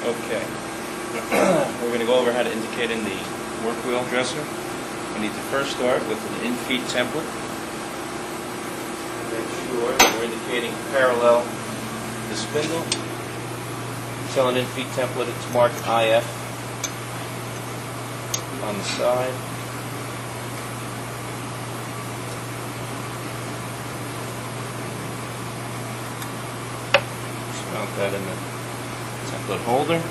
Okay. We're going to go over how to indicate in the work wheel dresser. We need to first start with an in-feet template. Make sure that we're indicating parallel to the spindle. Tell an in-feet template it's marked IF on the side. Just mount that in the template holder.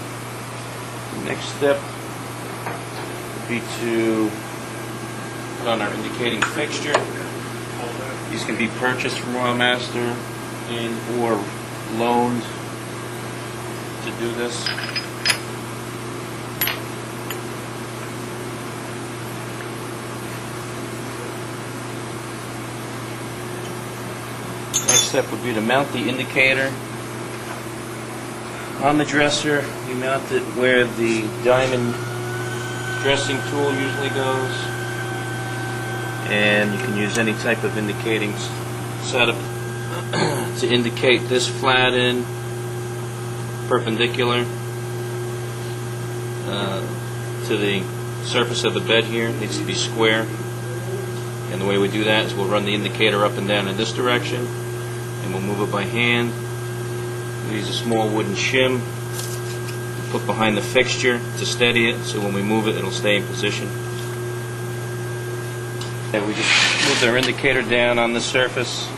The next step would be to put on our indicating fixture. These can be purchased from Royal Master and or loaned to do this. Next step would be to mount the indicator on the dresser. You mount it where the diamond dressing tool usually goes, and you can use any type of indicating setup to indicate this flat end perpendicular to the surface of the bed here. It needs to be square, and the way we do that is we'll run the indicator up and down in this direction, and we'll move it by hand. We use a small wooden shim to put behind the fixture to steady it, so when we move it, it'll stay in position. And we just moved our indicator down on the surface.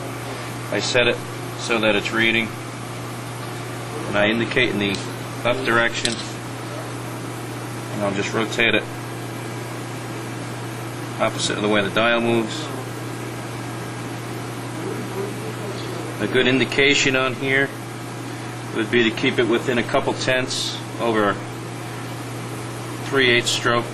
I set it so that it's reading, and I indicate in the left direction, and I'll just rotate it opposite of the way the dial moves. A good indication on here would be to keep it within a couple tenths over 3/8 stroke.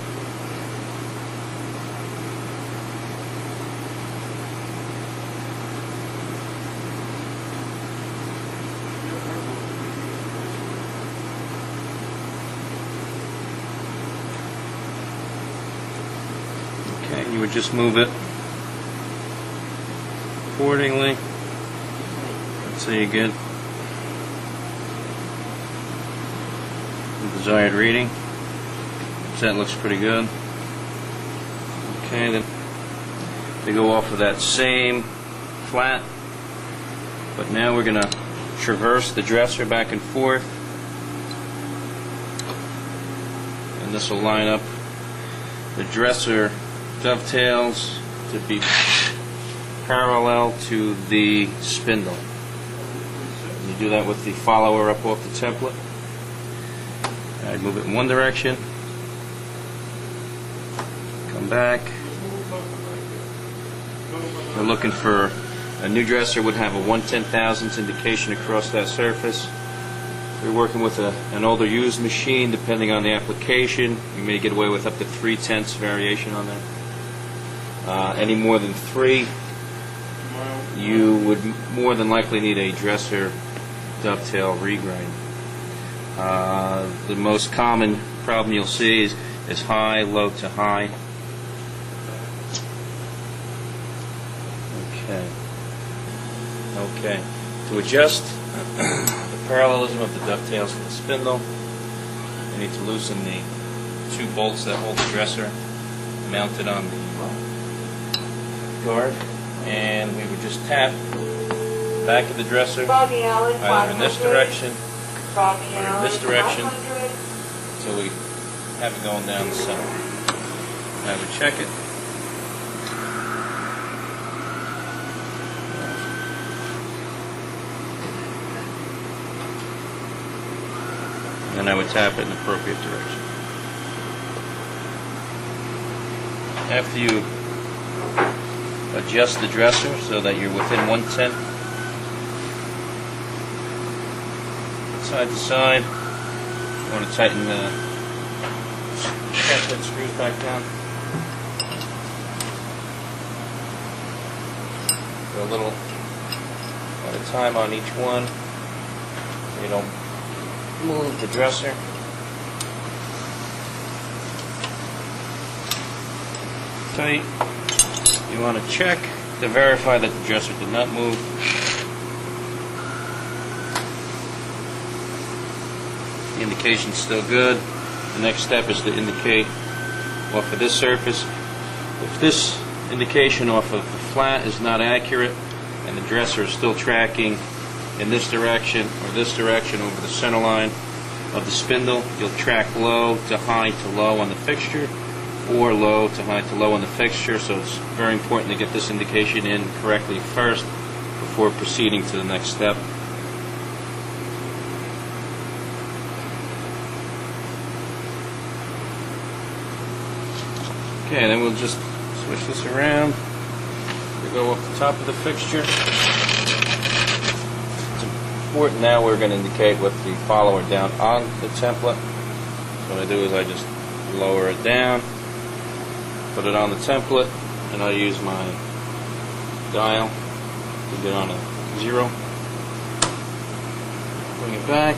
Okay, you would just move it accordingly until you get the desired reading. So that looks pretty good. Okay, then they go off of that same flat, but now we're going to traverse the dresser back and forth, and this will line up the dresser dovetails to be parallel to the spindle. You do that with the follower up off the template. I'd move it in one direction, come back. We're looking for a new dresser would have a 1/10,000th indication across that surface. If you're working with an older used machine, depending on the application, you may get away with up to 3/10 variation on that. Any more than 3, you would more than likely need a dresser dovetail regrind. The most common problem you'll see is high, low to high. Okay. To adjust the parallelism of the dovetails to the spindle, you need to loosen the 2 bolts that hold the dresser mounted on the guard, and we would just tap the back of the dresser either in this direction or in this direction until we have it going down the center. I would check it. And I would tap it in the appropriate direction. After you adjust the dresser so that you're within 1/10 side to side, you want to tighten the screws back down. Go a little at a time on each one so you don't move the dresser. Tight. You want to check to verify that the dresser did not move. The indication's still good. The next step is to indicate off of this surface. If this indication off of the flat is not accurate and the dresser is still tracking in this direction or this direction over the center line of the spindle, you'll track low to high to low on the fixture or low to high to low on the fixture, so it's very important to get this indication in correctly first before proceeding to the next step. Okay, then we'll just switch this around. We go up the top of the fixture. It's important now we're going to indicate with the follower down on the template. So what I do is I just lower it down, put it on the template, and I use my dial to get on a 0. Bring it back.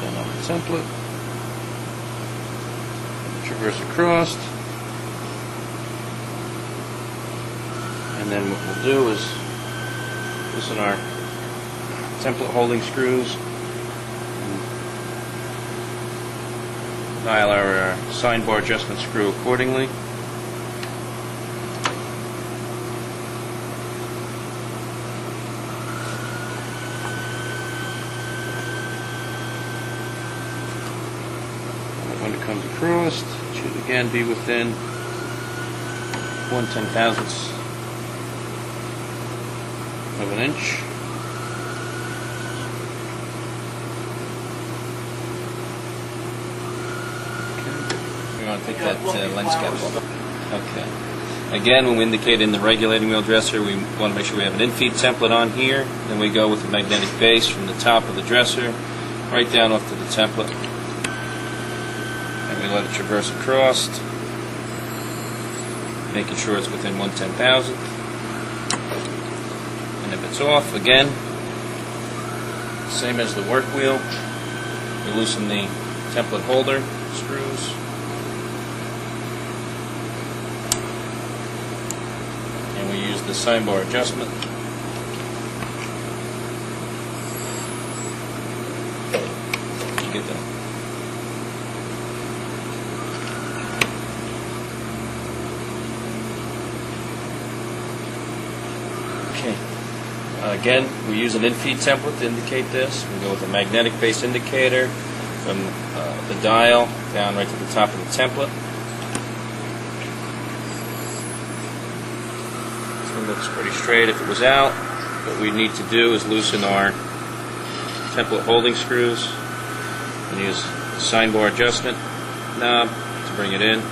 Then on the template. Traverse across, and then what we'll do is loosen our template holding screws and dial our sine bar adjustment screw accordingly. When it comes across, it should again be within 1/10,000th of an inch. Okay. We want to take that lens cap off. Okay. Again, when we indicate in the regulating wheel dresser, we want to make sure we have an in-feed template on here. Then we go with the magnetic base from the top of the dresser right down off to the template. We let it traverse across, making sure it's within 1/10,000th. And if it's off, again, same as the work wheel, we loosen the template holder screws. And we use the sine bar adjustment. You get that. Again, we use an in-feed template to indicate this. We go with a magnetic base indicator from the dial down right to the top of the template. This one looks pretty straight if it was out. What we need to do is loosen our template holding screws and use the sine bar adjustment knob to bring it in.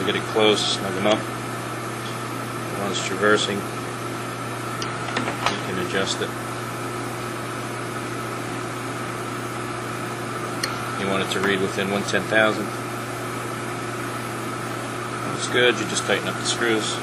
Get it close, snug them up. While it's traversing, you can adjust it. You want it to read within 1/10,000th. When it's good, you just tighten up the screws.